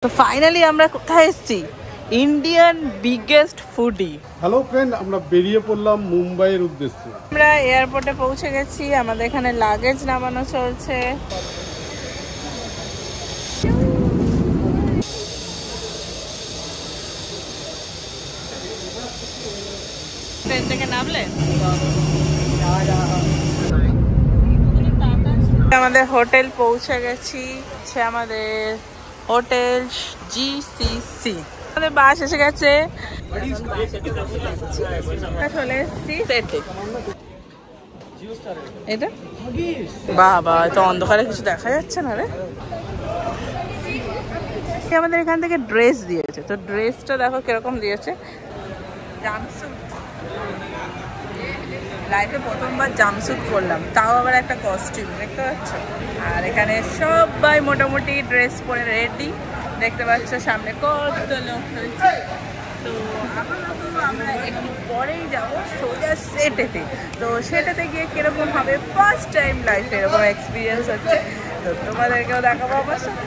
তো ফাইনালি আমরা কোথায় এসেছি? Indian biggest foodie. Hello friend, আমরা বেরিয়ে পড়লাম মুম্বাইয়ের উদ্দেশ্যে। আমরা এয়ারপোর্টে পৌঁছে গেছি, আমাদের এখানে লাগেজ নামানো চলছে। ট্রেন থেকে নামলে আমাদের হোটেল পৌঁছে গেছি। আমাদের হোটেল GCC। আমাদের বাস এসে গেছে। চলে এসেছি এটা। বাবা, তো অন্ধকারে কিছু দেখা যাচ্ছে না রে। আমাদের এখান থেকে ড্রেস দিয়েছে, তো ড্রেসটা দেখো কিরকম দিয়েছে। জাম্পস্যুট, লাইফে প্রথমবার জাম্পস্যুট পরলাম, তাও আবার একটা কস্টিউম, দেখতে পাচ্ছ। আর এখানে সবাই মোটামুটি ড্রেস পরে রেডি, দেখতে পাচ্ছ সামনে কত লোক হয়েছে। তো আমরা একটু পরেই যাবো সোজা সেটেতে। তো সেটাতে গিয়ে কিরকম হবে, ফার্স্ট টাইম লাইফে এরকম এক্সপিরিয়েন্স হচ্ছে, তো তোমাদেরকেও দেখাবো আমার সাথে।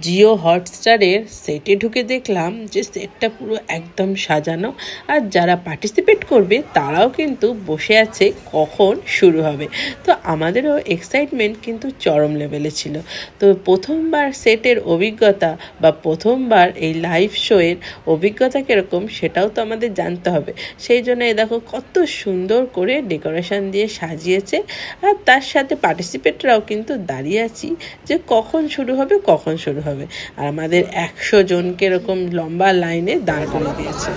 জিও হটস্টারের সেটে ঢুকে দেখলাম যে সেটটা পুরো একদম সাজানো, আর যারা পার্টিসিপেট করবে তারাও কিন্তু বসে আছে কখন শুরু হবে। তো আমাদেরও এক্সাইটমেন্ট কিন্তু চরম লেভেলে ছিল। তো প্রথমবার সেটের অভিজ্ঞতা বা প্রথমবার এই লাইভ শোয়ের অভিজ্ঞতা কীরকম সেটাও তো আমাদের জানতে হবে। সেই জন্য দেখো কত সুন্দর করে ডেকোরেশন দিয়ে সাজিয়েছে, আর তার সাথে পার্টিসিপেটরাও কিন্তু দাঁড়িয়ে আছি যে কখন শুরু হবে কখন শুরু হবে। আর আমাদের 100 জনকে এরকম লম্বা লাইনে দাঁড় করে দিয়েছে।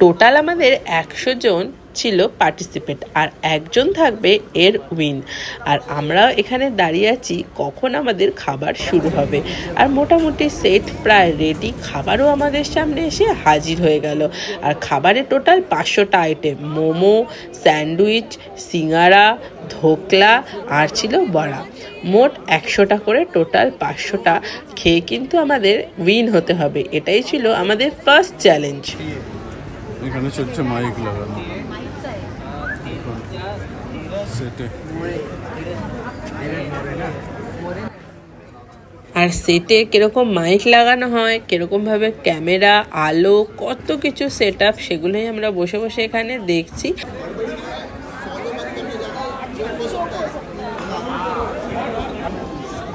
টোটাল আমাদের 100 জন ছিল পার্টিসিপেট, আর একজন থাকবে এর উইন। আর আমরা এখানে দাঁড়িয়ে আছি কখন আমাদের খাবার শুরু হবে। আর মোটামুটি সেট প্রায় রেডি, খাবারও আমাদের সামনে এসে হাজির হয়ে গেল। আর খাবারে টোটাল 500টা আইটেম, মোমো, স্যান্ডউইচ, সিঙ্গারা, ধোকলা আর ছিল বড়া। মোট 100টা করে, টোটাল 500টা খেয়ে কিন্তু আমাদের উইন হতে হবে। এটাই ছিল আমাদের ফার্স্ট চ্যালেঞ্জ। এখানে চলছে মাইক লাগানো সেটে। আর সেটে কিরকম মাইক লাগানো হয়, কিরকমভাবে ক্যামেরা, আলো, কত কিছু সেট আপ, সেগুলোই আমরা বসে বসে এখানে দেখছি।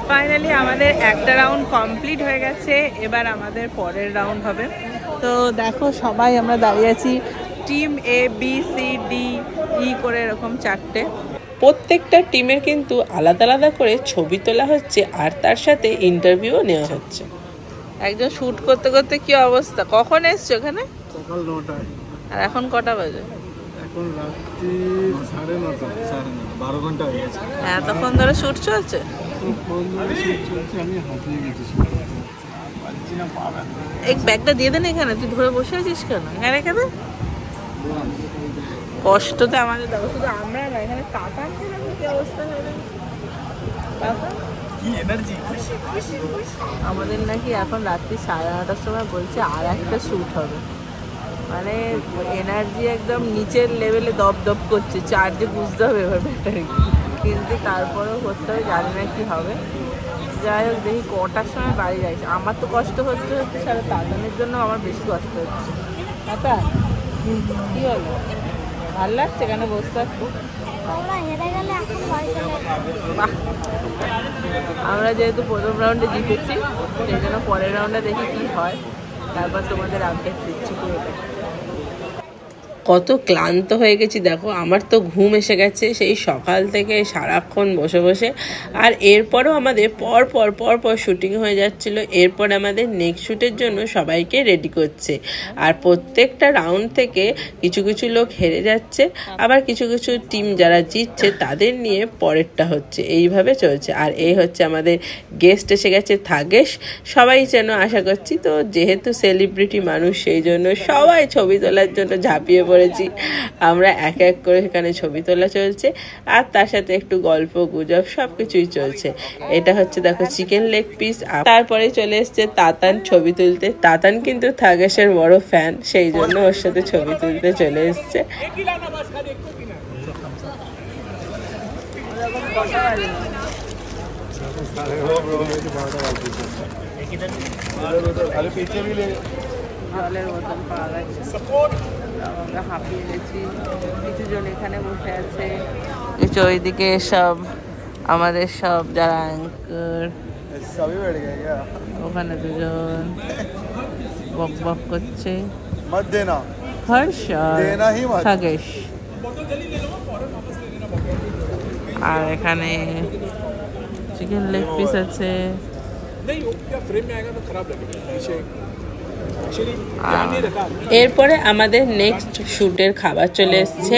ফাইনালি আমাদের একটা রাউন্ড কমপ্লিট হয়ে গেছে, এবার আমাদের পরের রাউন্ড হবে। তো দেখো সবাই আমরা দাঁড়িয়ে আছি, টিম ABCDE করে এরকম 4টে। প্রত্যেকটা টিমের কিন্তু আলাদা আলাদা করে ছবি তোলা হচ্ছে, আর তার সাথে ইন্টারভিউও নেওয়া হচ্ছে। একজন শ্যুট করতে করতে কি অবস্থা। কখন এসছো এখানে? সকাল 9টায়। আর এখন কটা বাজে? এখন রাত্রি 9:30, 12 ঘন্টা হয়ে গেছে। এতক্ষণ ধরে শ্যুট চলছে? আমি হাঁপিয়ে গেছি। এই ব্যাগটা দিয়ে দেন এখানে, তুই ধরে বসে আছিস কেন? এখানে রেখে দে। কষ্টতে আমাদের দেখো, শুধু আমরা না, এখানে কাকা কি অবস্থা হয়ে গেছে। আমাদের নাকি এখন রাত্রি 9:30টার সময় বলছে আর একটা শ্যুট হবে। মানে এনার্জি একদম নিচের লেভেলে দপ দপ করছে, চার্জে বুঝতে হবে এবার ব্যাটারি, কিন্তু তারপরেও করতে হবে, জানি না কি হবে। যাই হোক, দেখি কটার সময় বাড়ি যাইছে। আমার তো কষ্ট হচ্ছে সারা তাতানের জন্য আমার বেশি কষ্ট হচ্ছে। তাতা কি হলো, ভালো লাগছে এখানে বসে থাকতে? আমরা যেহেতু প্রথম রাউন্ডে জিতেছি, সেই জন্য পরের রাউন্ডে দেখি কি হয়, তারপর তোমাদের আপডেট দিচ্ছি পুরোটা। কত ক্লান্ত হয়ে গেছি দেখো, আমার তো ঘুম এসে গেছে সেই সকাল থেকে সারাক্ষণ বসে বসে। আর এরপরও আমাদের পর শুটিং হয়ে যাচ্ছিল। এরপর আমাদের নেক্সট শ্যুটের জন্য সবাইকে রেডি করছে। আর প্রত্যেকটা রাউন্ড থেকে কিছু কিছু লোক হেরে যাচ্ছে, আবার কিছু কিছু টিম যারা জিতছে তাদের নিয়ে পরেরটা হচ্ছে, এইভাবে চলছে। আর এই হচ্ছে আমাদের গেস্ট এসে গেছে থাগেশ, সবাই যেন আশা করছি। তো যেহেতু সেলিব্রিটি মানুষ, সেই জন্য সবাই ছবি তোলার জন্য ঝাঁপিয়ে পড়ে করেছি। আমরা এক এক করে এখানে ছবি তোলা চলছে, আর তার সাথে একটু গল্প গুজব সব কিছুই চলছে। এটা হচ্ছে দেখো চিকেন লেগ পিস। তারপরে চলে এসছে তাতান ছবি তুলতে। তাতান কিন্তু থাগেশের বড় ফ্যান, সেই জন্য ওর সাথে ছবি তুলতে চলে এসছে। জলের বোতল পাওয়া গেছে, আমরা হাঁপিয়ে গেছি। কিছু জন এখানে বসে আছে, কিছু ওইদিকে সব আমাদের সব যারা অ্যাঙ্কার, ওখানে দুজন বক বক করছে। হর্ষ থাগেশ। আর এখানে চিকেন লেগ পিস আছে। এরপরে আমাদের নেক্সট শুটের খাবার চলে এসছে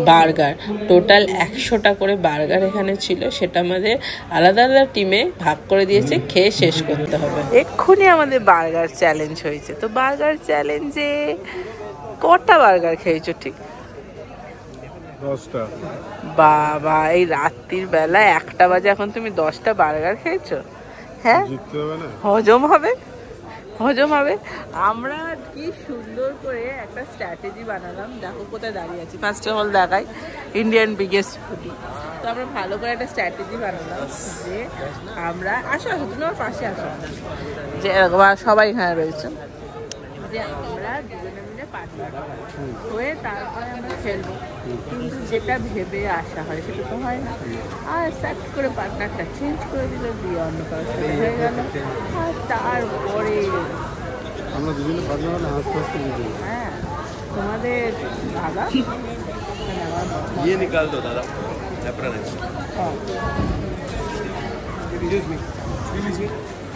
বার্গার। টোটাল 100টা করে বার্গার এখানে ছিল, সেটা আমাদের আলাদা আলাদা টিমে ভাগ করে দিয়েছে, খেয়ে শেষ করতে হবে। এক্ষুনি আমাদের বার্গার চ্যালেঞ্জ হয়েছে। তো বার্গার চ্যালেঞ্জে কটা বার্গার খেয়েছো ঠিক? 10টা। বাবা, এই রাত্রির বেলা 1টা বাজে এখন তুমি 10টা বার্গার খেয়েছো? হ্যাঁ, হজম হবে, হজম হবে। আমরা কি সুন্দর করে একটা স্ট্র্যাটেজি বানালাম। দেখো কোথায় দাঁড়িয়ে আছি, ফার্স্ট অফ অল দেখাই ইন্ডিয়ান বিগেস্ট ফুডি। তো আমরা ভালো করে একটা স্ট্র্যাটেজি বানালাম যে আমরা আসো আসো তুমি আমার পাশে আসো, যে এরকম সবাই এখানে রয়েছে, যে আমরা দুজনে মিলে পার্টনার হয়ে তারপরে আমরা খেলবো। কিন্তু যেটা ভেবে আসা হয় সেটা তো হয় না। আর সাট করে পার্টনারটা চেঞ্জ করে দিল, দিয়ে অন্য কারোর সাথে হয়ে গেল। আর তারপরে আমরা দুজনে পার্টনার হলে হাসতে হাসতে বুঝি। হ্যাঁ, তোমাদের দাদা ये निकाल दो दादा।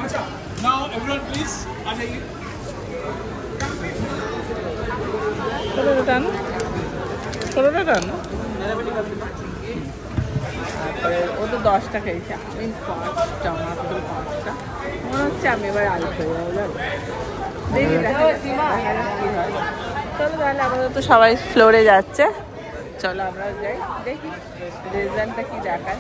अच्छा, now everyone please आ जाइए। ষোলোটা টান। ও তো 10টা খেয়েছে, আমি 5টা, মাত্র 5টা। মনে হচ্ছে আমি এবার আউট হয়ে যাবো, জানো। দেখি দেখা যাক কি হয়। চলো তাহলে আপাতত সবাই ফ্লোরে যাচ্ছে, চলো আমরা যাই, দেখি রেজাল্টটা কি দেখায়।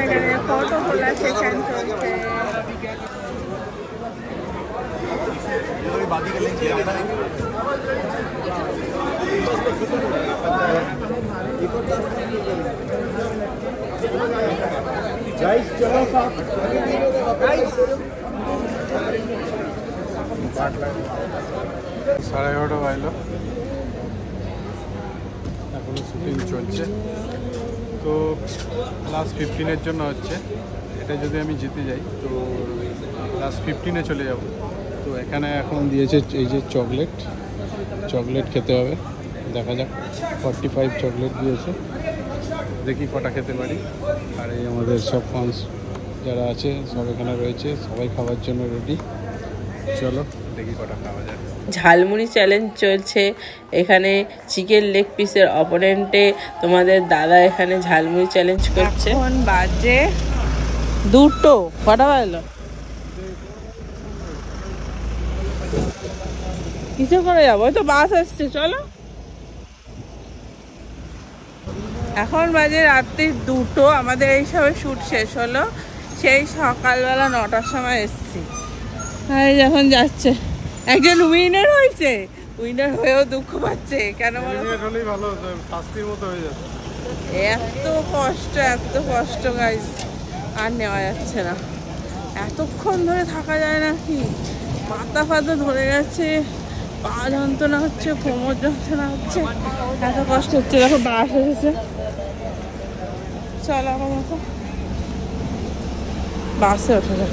এখানে ফটো তোলা সেখান চলছে। সাড়ে 11টা বাজলো, এখনো শুটিং চলছে। তো লাস্ট 15-এর জন্য হচ্ছে, এটা যদি আমি জিতে যাই তো লাস্ট 15-এ চলে যাব। তো এখানে এখন দিয়েছে এই যে চকলেট খেতে হবে, দেখা যাক। 45 চকলেট দিয়েছে, দেখি কটা খেতে পারি। আর এই আমাদের সব ফান্স যারা আছে সব এখানে রয়েছে, সবাই খাওয়ার জন্য রেডি। চলো দেখি কটা খাওয়া যায়। ঝালমুড়ি চ্যালেঞ্জ চলছে এখানে। চিকেন লেগ পিসের অপোনেন্টে তোমাদের দাদা এখানে ঝালমুড়ি চ্যালেঞ্জ করছে। এখন বাজে 2টো। কটা বাজলো? কিসে করে যাবো? ওই তো বাস আসছে, চলো। এখন বাজে রাত্রি 2টো। আমাদের এই সবে শ্যুট শেষ হলো, সেই সকালবেলা 9টার সময় এসছি। আর যখন যাচ্ছে একজন উইনার হয়েছে, উইনার হয়েও দুঃখ পাচ্ছে কেন বলো? এত কষ্ট গাইস, আর নেওয়া যাচ্ছে না। এতক্ষণ ধরে থাকা যায় না কি? মাথা ফাতা ধরে গেছে, পা যন্ত্রণা হচ্ছে, কোমর যন্ত্রণা হচ্ছে, এত কষ্ট হচ্ছে। দেখো বাস এসেছে, চলো আমার মতো বাসে ওঠা যাক।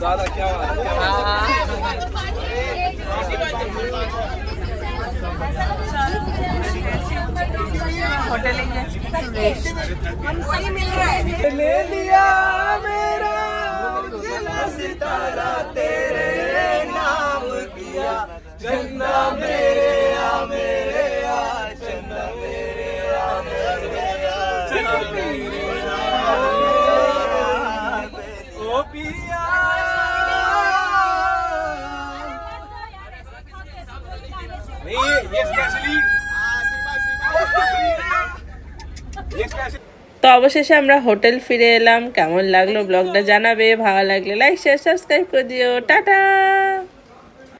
दादा क्या होटल ले लिया मेरा सितारा तेरे नाम किया, चंदा मेरे आ चंदा मेरे आ ओ पिया नहीं ये स्पेशली তো অবশেষে আমরা হোটেল ফিরে এলাম। কেমন লাগলো ব্লগটা জানাবে, ভালো লাগলে লাইক শেয়ার সাবস্ক্রাইব করে দিও। টাটা।